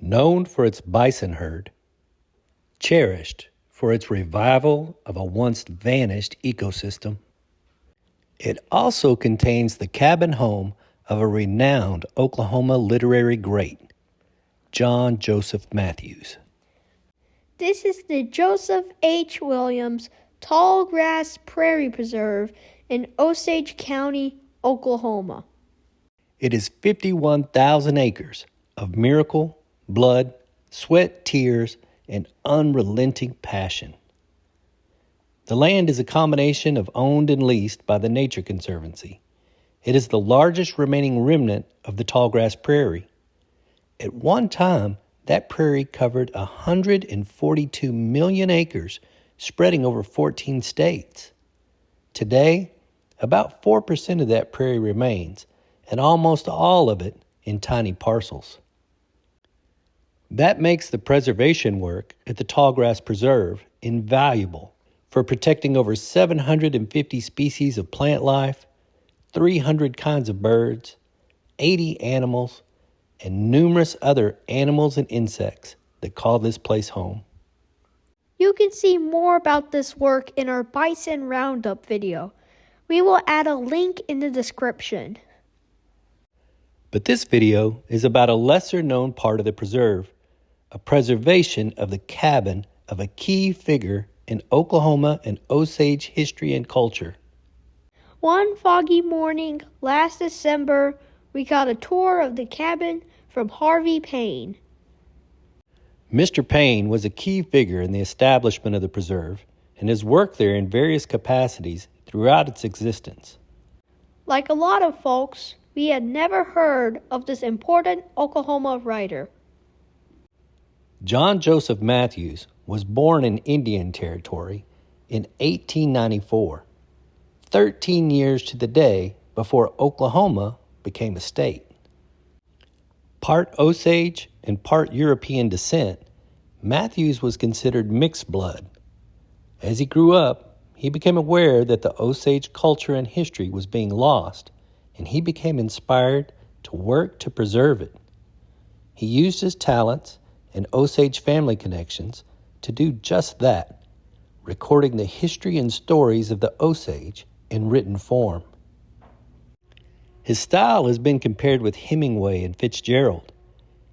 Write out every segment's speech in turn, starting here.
Known for its bison herd, cherished for its revival of a once vanished ecosystem, it also contains the cabin home of a renowned Oklahoma literary great, John Joseph Mathews. This is the Joseph H. Williams Tallgrass Prairie Preserve in Osage County, Oklahoma. It is 51,000 acres of miracle, blood, sweat, tears, and unrelenting passion. The land is a combination of owned and leased by the Nature Conservancy. It is the largest remaining remnant of the Tallgrass Prairie. At one time, that prairie covered 142 million acres, spreading over 14 states. Today, about 4% of that prairie remains, and almost all of it in tiny parcels. That makes the preservation work at the Tallgrass Preserve invaluable for protecting over 750 species of plant life, 300 kinds of birds, 80 animals, and numerous other animals and insects that call this place home. You can see more about this work in our Bison Roundup video. We will add a link in the description. But this video is about a lesser-known part of the preserve, a preservation of the cabin of a key figure in Oklahoma and Osage history and culture. One foggy morning last December, we got a tour of the cabin from Harvey Payne. Mr. Payne was a key figure in the establishment of the preserve and has worked there in various capacities throughout its existence. Like a lot of folks, we had never heard of this important Oklahoma writer. John Joseph Mathews was born in Indian Territory in 1894, 13 years to the day before Oklahoma became a state. Part Osage and part European descent, Mathews was considered mixed blood. As he grew up, he became aware that the Osage culture and history was being lost, and he became inspired to work to preserve it. He used his talents and Osage family connections to do just that, recording the history and stories of the Osage in written form. His style has been compared with Hemingway and Fitzgerald.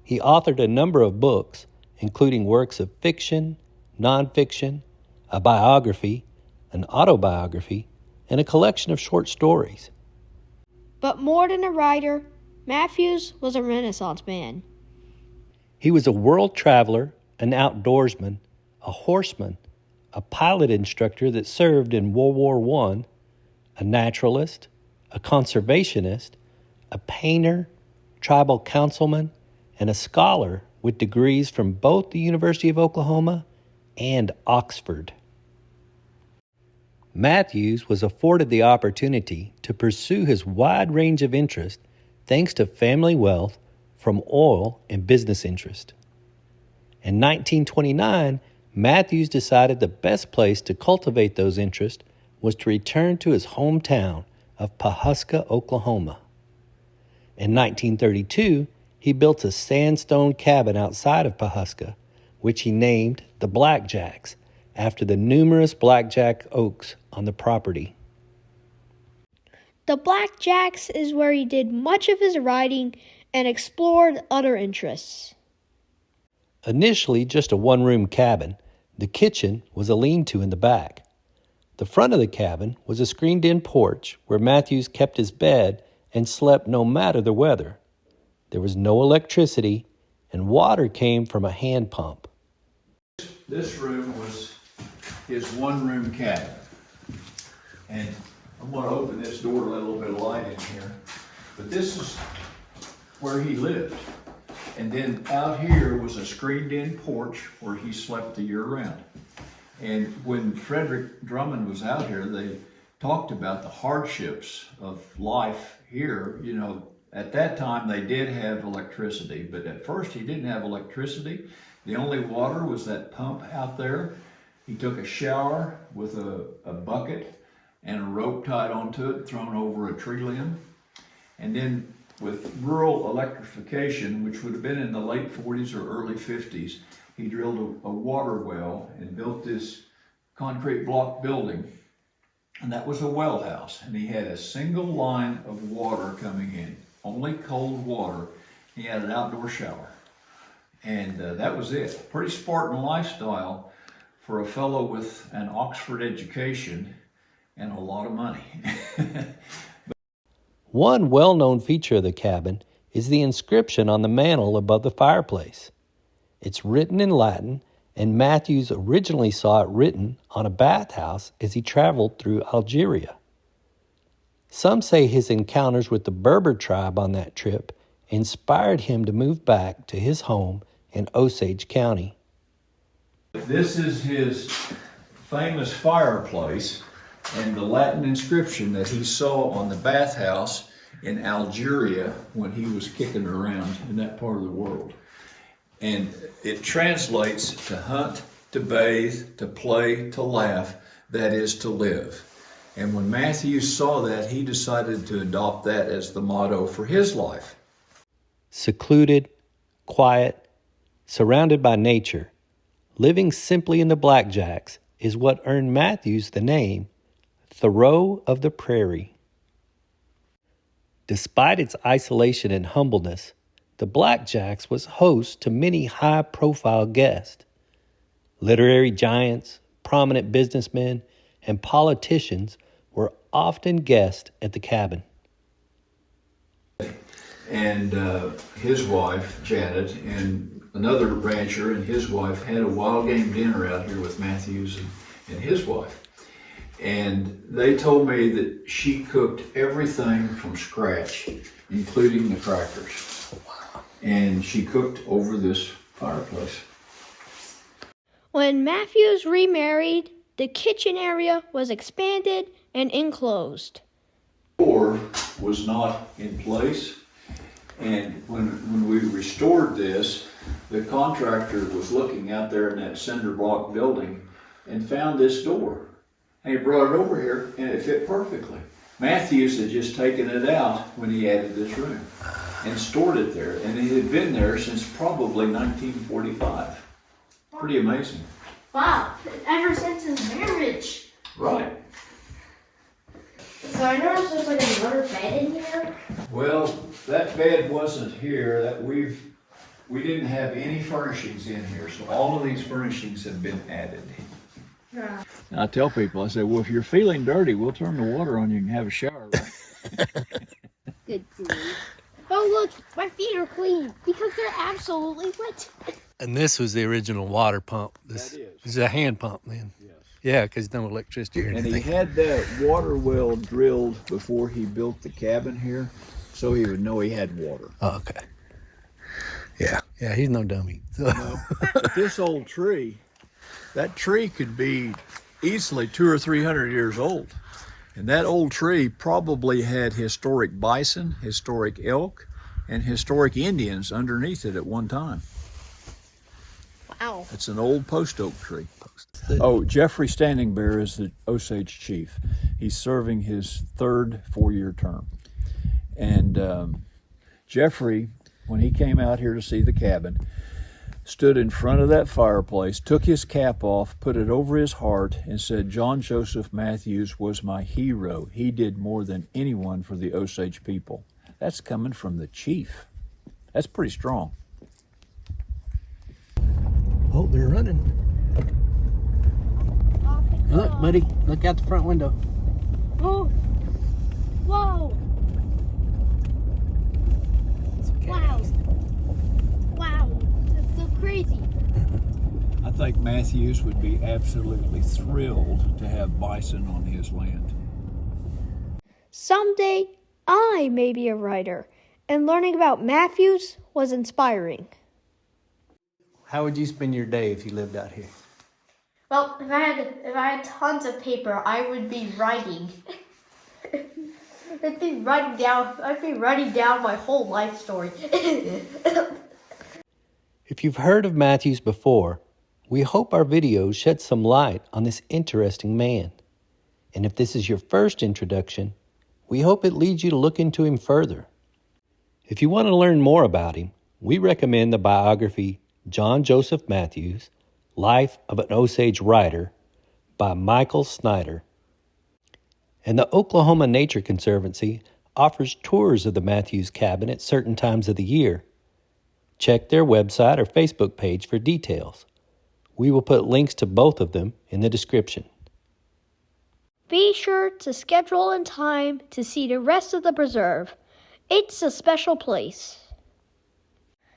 He authored a number of books, including works of fiction, nonfiction, a biography, an autobiography, and a collection of short stories. But more than a writer, Mathews was a Renaissance man. He was a world traveler, an outdoorsman, a horseman, a pilot instructor that served in World War I, a naturalist, a conservationist, a painter, tribal councilman, and a scholar with degrees from both the University of Oklahoma and Oxford. Mathews was afforded the opportunity to pursue his wide range of interest thanks to family wealth from oil and business interest. In 1929, Mathews decided the best place to cultivate those interests was to return to his hometown of Pawhuska, Oklahoma. In 1932, he built a sandstone cabin outside of Pawhuska, which he named the Blackjacks, after the numerous blackjack oaks on the property. The Blackjacks is where he did much of his writing and explored other interests. Initially just a one-room cabin, the kitchen was a lean-to in the back. The front of the cabin was a screened-in porch where Mathews kept his bed and slept no matter the weather. There was no electricity, and water came from a hand pump. This room was his one-room cabin. And I'm going to open this door to let a little bit of light in here. But this is where he lived. And then out here was a screened-in porch where he slept the year round. And when Frederick Drummond was out here, they talked about the hardships of life here. You know, at that time they did have electricity, but at first he didn't have electricity. The only water was that pump out there. He took a shower with a bucket and a rope tied onto it, thrown over a tree limb. And then with rural electrification, which would have been in the late 40s or early 50s, he drilled a water well and built this concrete block building. And that was a well house. And he had a single line of water coming in, only cold water. He had an outdoor shower. And that was it. Pretty Spartan lifestyle for a fellow with an Oxford education and a lot of money. One well-known feature of the cabin is the inscription on the mantel above the fireplace. It's written in Latin, and Mathews originally saw it written on a bathhouse as he traveled through Algeria. Some say his encounters with the Berber tribe on that trip inspired him to move back to his home in Osage County. This is his famous fireplace and the Latin inscription that he saw on the bathhouse in Algeria when he was kicking around in that part of the world. And it translates to hunt, to bathe, to play, to laugh, that is to live. And when Mathews saw that, he decided to adopt that as the motto for his life. Secluded, quiet, surrounded by nature, living simply in the Blackjacks is what earned Mathews the name Thoreau of the Prairie. Despite its isolation and humbleness, the Blackjacks was host to many high-profile guests. Literary giants, prominent businessmen, and politicians were often guests at the cabin. And his wife, Janet, and another rancher and his wife had a wild game dinner out here with Mathews and his wife. And they told me that she cooked everything from scratch, including the crackers. And she cooked over this fireplace. When Mathews remarried, the kitchen area was expanded and enclosed. The door was not in place. And when we restored this, the contractor was looking out there in that cinder block building and found this door. And he brought it over here and it fit perfectly. Mathews had just taken it out when he added this room and stored it there. And it had been there since probably 1945. Pretty amazing. Wow, ever since his marriage. Right. So I noticed there's like another bed in here. Well, that bed wasn't here. We didn't have any furnishings in here, so all of these furnishings have been added. Yeah. I tell people, I say, well, if you're feeling dirty, we'll turn the water on you and have a shower. Good grief. Oh look, my feet are clean because they're absolutely wet. And this was the original water pump. This is a hand pump then. Yes. Yeah, because no electricity or And anything. he had that water well drilled before he built the cabin here, so he would know he had water. Oh, okay. Yeah, he's no dummy. So. No. But this old tree, that tree could be easily 200 or 300 years old. And that old tree probably had historic bison, historic elk, and historic Indians underneath it at one time. Wow. It's an old post oak tree. Oh, Jeffrey Standing Bear is the Osage chief. He's serving his third 4-year term. And Jeffrey, when he came out here to see the cabin, stood in front of that fireplace, took his cap off, put it over his heart, and said, John Joseph Mathews was my hero. He did more than anyone for the Osage people. That's coming from the chief. That's pretty strong. Oh, they're running. Look, buddy, look out the front window. Oh. Whoa. Wow. Wow. That's so crazy. I think Mathews would be absolutely thrilled to have bison on his land. Someday, I may be a writer, and learning about Mathews was inspiring. How would you spend your day if you lived out here? Well, if I had tons of paper, I would be writing. I'd be writing down my whole life story. If you've heard of Mathews before, we hope our videos shed some light on this interesting man. And if this is your first introduction, we hope it leads you to look into him further. If you want to learn more about him, we recommend the biography John Joseph Mathew, Life of an Osage Writer by Michael Snyder. And the Oklahoma Nature Conservancy offers tours of the Mathews Cabin at certain times of the year. Check their website or Facebook page for details. We will put links to both of them in the description. Be sure to schedule in time to see the rest of the preserve. It's a special place.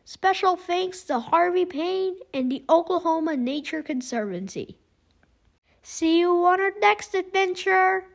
Special thanks to Harvey Payne and the Oklahoma Nature Conservancy. See you on our next adventure!